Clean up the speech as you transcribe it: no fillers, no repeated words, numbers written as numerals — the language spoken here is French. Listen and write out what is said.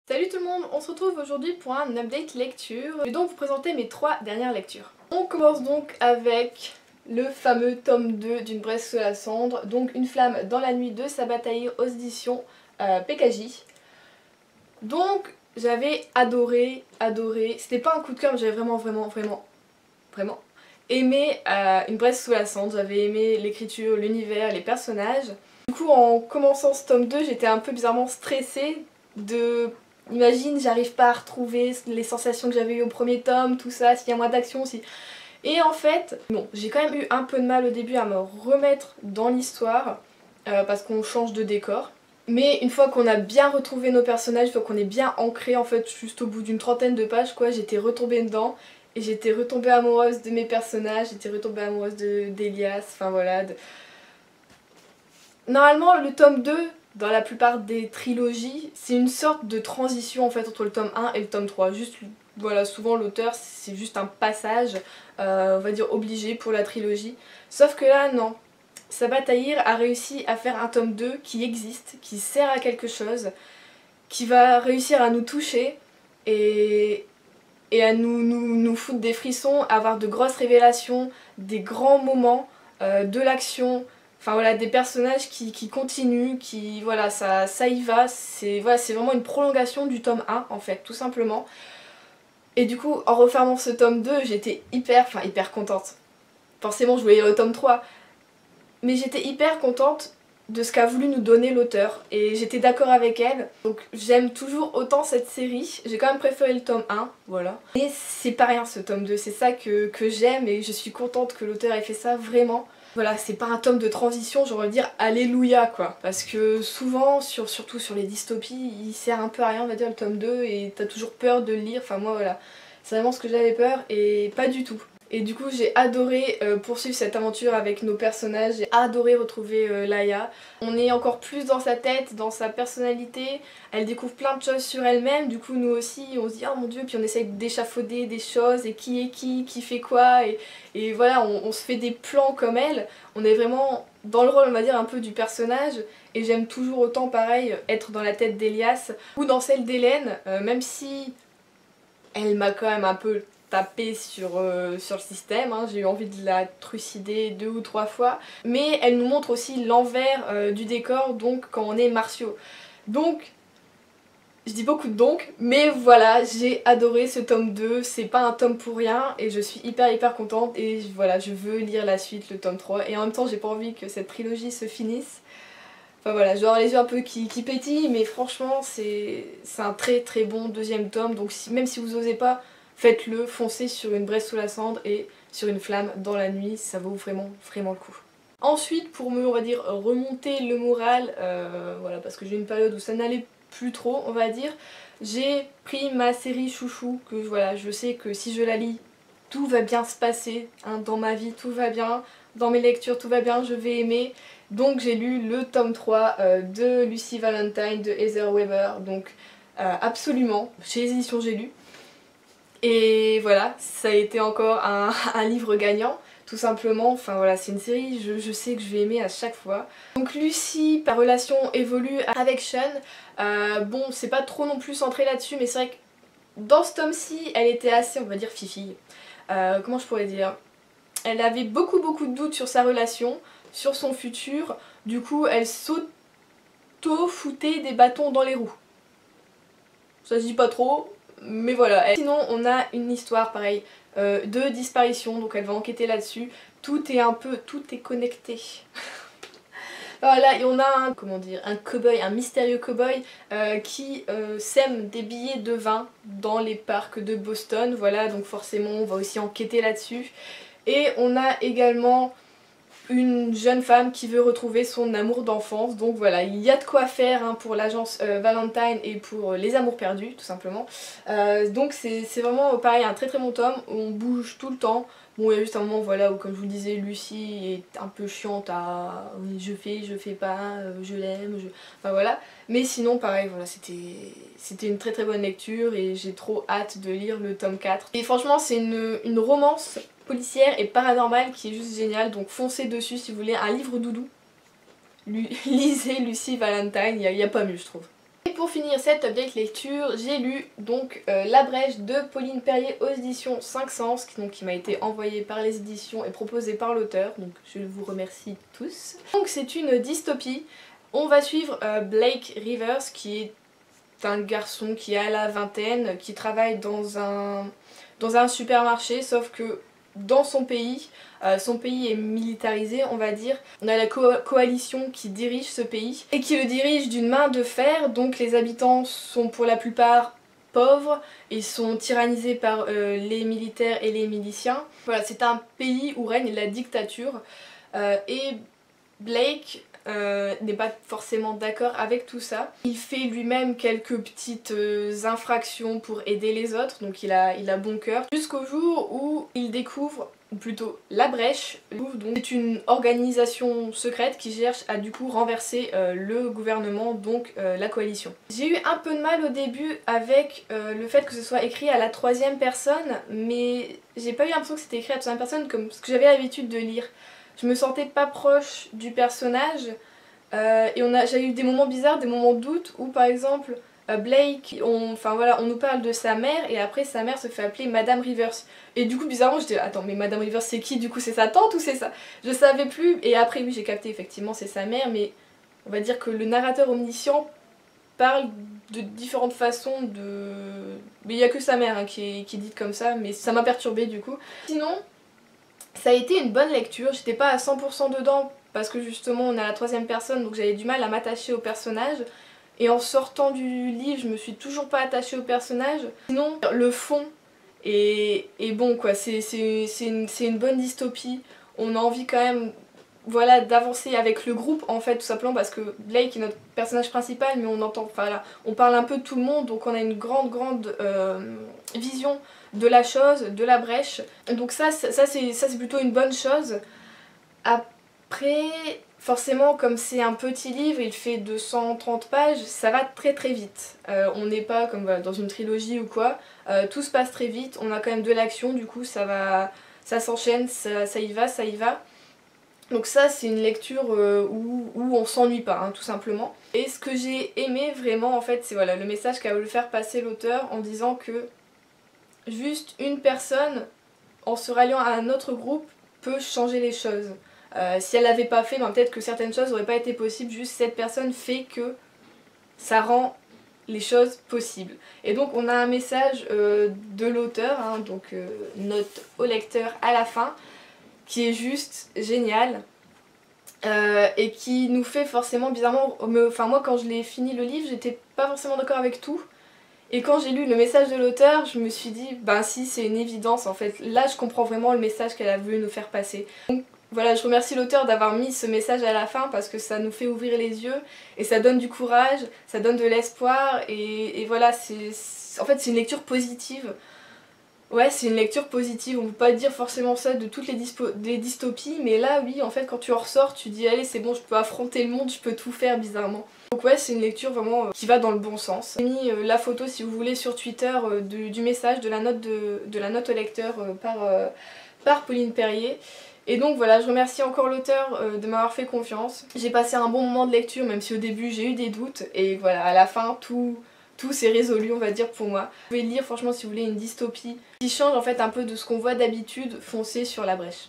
Salut tout le monde, on se retrouve aujourd'hui pour un update lecture. Je vais donc vous présenter mes 3 dernières lectures. On commence donc avec le fameux tome 2 d'Une Bresse sous la cendre, donc Une flamme dans la nuit de Sabaa Tahir aux éditions PKJ. Donc j'avais adoré, c'était pas un coup de cœur mais j'avais vraiment aimé Une Bresse sous la cendre, j'avais aimé l'écriture, l'univers, les personnages. Du coup en commençant ce tome 2 j'étais un peu bizarrement stressée de... Imagine, j'arrive pas à retrouver les sensations que j'avais eues au premier tome, tout ça, s'il y a moins d'action, si... Et en fait, bon, j'ai quand même eu un peu de mal au début à me remettre dans l'histoire, parce qu'on change de décor. Mais une fois qu'on a bien retrouvé nos personnages, une fois qu'on est bien ancré, en fait, juste au bout d'une trentaine de pages, quoi, j'étais retombée dedans. Et j'étais retombée amoureuse de mes personnages, j'étais retombée amoureuse d'Elias, enfin voilà. Normalement, le tome 2, dans la plupart des trilogies, c'est une sorte de transition en fait entre le tome 1 et le tome 3. Juste, voilà, souvent l'auteur, c'est juste un passage, on va dire obligé pour la trilogie. Sauf que là, non. Sabaa Tahir a réussi à faire un tome 2 qui existe, qui sert à quelque chose, qui va réussir à nous toucher et à nous foutre des frissons, à avoir de grosses révélations, des grands moments, de l'action. Enfin voilà, des personnages qui continuent, qui voilà, ça y va, c'est voilà, c'est vraiment une prolongation du tome 1 en fait, tout simplement. Et du coup, en refermant ce tome 2, j'étais hyper contente. Forcément, je voulais lire le tome 3, mais j'étais hyper contente de ce qu'a voulu nous donner l'auteur, et j'étais d'accord avec elle. Donc j'aime toujours autant cette série, j'ai quand même préféré le tome 1, voilà. Mais c'est pas rien ce tome 2, c'est ça que j'aime, et je suis contente que l'auteur ait fait ça, vraiment. Voilà, c'est pas un tome de transition, j'aurais dire alléluia quoi. Parce que souvent, surtout sur les dystopies, il sert un peu à rien, on va dire, le tome 2, et t'as toujours peur de le lire, enfin moi voilà. C'est vraiment ce que j'avais peur, et pas du tout. Et du coup j'ai adoré poursuivre cette aventure avec nos personnages, j'ai adoré retrouver Laia. On est encore plus dans sa tête, dans sa personnalité, elle découvre plein de choses sur elle-même, du coup nous aussi on se dit oh mon dieu, puis on essaye d'échafauder des choses et qui est qui fait quoi, et voilà on se fait des plans comme elle, on est vraiment dans le rôle on va dire un peu du personnage, et j'aime toujours autant pareil être dans la tête d'Elias ou dans celle d'Hélène, même si elle m'a quand même un peu tapé sur le système, hein. J'ai eu envie de la trucider 2 ou 3 fois, mais elle nous montre aussi l'envers du décor, donc quand on est martiaux. Donc, je dis beaucoup de donc, mais voilà, j'ai adoré ce tome 2, c'est pas un tome pour rien, et je suis hyper contente, et voilà, je veux lire la suite, le tome 3, et en même temps j'ai pas envie que cette trilogie se finisse. Enfin voilà, je dois avoir les yeux un peu qui pétillent, mais franchement c'est un très bon deuxième tome, donc même si vous osez pas, faites-le, foncez sur Une Bresse sous la cendre et sur Une flamme dans la nuit, ça vaut vraiment le coup. Ensuite, pour me, on va dire, remonter le moral, voilà, parce que j'ai une période où ça n'allait plus trop, on va dire, j'ai pris ma série chouchou, que voilà, je sais que si je la lis, tout va bien se passer, hein, dans ma vie tout va bien, dans mes lectures tout va bien, je vais aimer. Donc j'ai lu le tome 3 de Lucy Valentine de Heather Weber, donc absolument, chez les éditions J'ai lu. Et voilà, ça a été encore un livre gagnant, tout simplement. Enfin voilà, c'est une série, je sais que je vais aimer à chaque fois. Donc Lucy, par relation évolue avec Sean. Bon, c'est pas trop non plus centré là-dessus, mais c'est vrai que dans ce tome-ci, elle était assez, on va dire, fifille. Comment je pourrais dire? Elle avait beaucoup de doutes sur sa relation, sur son futur. Du coup, elle s'auto-foutait des bâtons dans les roues. Ça se dit pas trop, mais voilà. Sinon, on a une histoire, pareil, de disparition, donc elle va enquêter là-dessus. Tout est connecté. Voilà, et on a un, comment dire, un cow-boy, un mystérieux cow-boy qui sème des billets de vin dans les parcs de Boston. Voilà, donc forcément, on va aussi enquêter là-dessus. Et on a également une jeune femme qui veut retrouver son amour d'enfance, donc voilà, il y a de quoi faire hein, pour l'agence Valentine et pour les amours perdus tout simplement. Donc c'est vraiment pareil, un très bon tome, on bouge tout le temps. Bon, il y a juste un moment voilà, où comme je vous le disais, Lucy est un peu chiante à oui, je fais pas, je l'aime, enfin voilà. Mais sinon pareil, voilà, c'était une très bonne lecture et j'ai trop hâte de lire le tome 4. Et franchement c'est une romance policière et paranormale qui est juste géniale, donc foncez dessus si vous voulez un livre doudou. Lisez Lucy Valentine, il n'y a pas mieux je trouve. Et pour finir cette update lecture, j'ai lu donc La Brèche de Pauline Perrier aux éditions 5 Sens, qui m'a été envoyée par les éditions et proposée par l'auteur, donc je vous remercie tous. Donc c'est une dystopie. On va suivre Blake Rivers, qui est un garçon qui a la vingtaine, qui travaille dans un supermarché, sauf que dans son pays est militarisé, on va dire. On a la coalition qui dirige ce pays et qui le dirige d'une main de fer, donc les habitants sont pour la plupart pauvres, ils sont tyrannisés par les militaires et les miliciens. Voilà, c'est un pays où règne la dictature et Blake n'est pas forcément d'accord avec tout ça. Il fait lui-même quelques petites infractions pour aider les autres, donc il a bon cœur. Jusqu'au jour où il découvre, ou plutôt La Brèche, c'est une organisation secrète qui cherche à du coup renverser le gouvernement, donc la coalition. J'ai eu un peu de mal au début avec le fait que ce soit écrit à la troisième personne, mais j'ai pas eu l'impression que c'était écrit à la troisième personne comme ce que j'avais l'habitude de lire. Je me sentais pas proche du personnage et j'ai eu des moments bizarres, des moments de doute où par exemple Blake, on nous parle de sa mère et après sa mère se fait appeler Madame Rivers. Et du coup bizarrement j'étais attends mais Madame Rivers c'est qui du coup, c'est sa tante ou c'est ça? Je savais plus et après oui j'ai capté effectivement c'est sa mère, mais on va dire que le narrateur omniscient parle de différentes façons de... Mais il n'y a que sa mère hein, qui est dite comme ça, mais ça m'a perturbée du coup. Sinon ça a été une bonne lecture, j'étais pas à 100% dedans parce que justement on est à la troisième personne donc j'avais du mal à m'attacher au personnage. Et en sortant du livre, je me suis toujours pas attachée au personnage. Sinon, le fond est bon quoi, c'est une bonne dystopie. On a envie quand même voilà, d'avancer avec le groupe en fait, tout simplement parce que Blake est notre personnage principal, mais on parle un peu de tout le monde, donc on a une grande vision de la chose, de la brèche. Donc ça c'est plutôt une bonne chose. Après, forcément, comme c'est un petit livre, il fait 230 pages, ça va très vite. On n'est pas comme dans une trilogie ou quoi, tout se passe très vite, on a quand même de l'action, du coup ça s'enchaîne, ça y va. Donc ça c'est une lecture où on s'ennuie pas, hein, tout simplement. Et ce que j'ai aimé vraiment en fait, c'est voilà, le message qu'a voulu faire passer l'auteur en disant que juste une personne, en se ralliant à un autre groupe, peut changer les choses. Si elle l'avait pas fait, ben peut-être que certaines choses n'auraient pas été possibles, juste cette personne fait que ça rend les choses possibles. Et donc on a un message de l'auteur, hein, donc note au lecteur à la fin, qui est juste génial et qui nous fait forcément bizarrement... moi quand je l'ai fini le livre, j'étais pas forcément d'accord avec tout. Et quand j'ai lu le message de l'auteur, je me suis dit, ben si, c'est une évidence en fait. Là, je comprends vraiment le message qu'elle a voulu nous faire passer. Donc voilà, je remercie l'auteur d'avoir mis ce message à la fin parce que ça nous fait ouvrir les yeux et ça donne du courage, ça donne de l'espoir et voilà, en fait c'est une lecture positive. Ouais, c'est une lecture positive, on peut pas dire forcément ça de toutes les dystopies, mais là oui, en fait quand tu en ressors, tu dis allez c'est bon, je peux affronter le monde, je peux tout faire bizarrement. Donc ouais, c'est une lecture vraiment qui va dans le bon sens. J'ai mis la photo si vous voulez sur Twitter du message, de la note au lecteur par Pauline Perrier. Et donc voilà, je remercie encore l'auteur de m'avoir fait confiance. J'ai passé un bon moment de lecture, même si au début j'ai eu des doutes, et voilà, à la fin tout s'est résolu on va dire pour moi. Vous pouvez lire franchement si vous voulez une dystopie qui change en fait un peu de ce qu'on voit d'habitude, foncez sur La Brèche.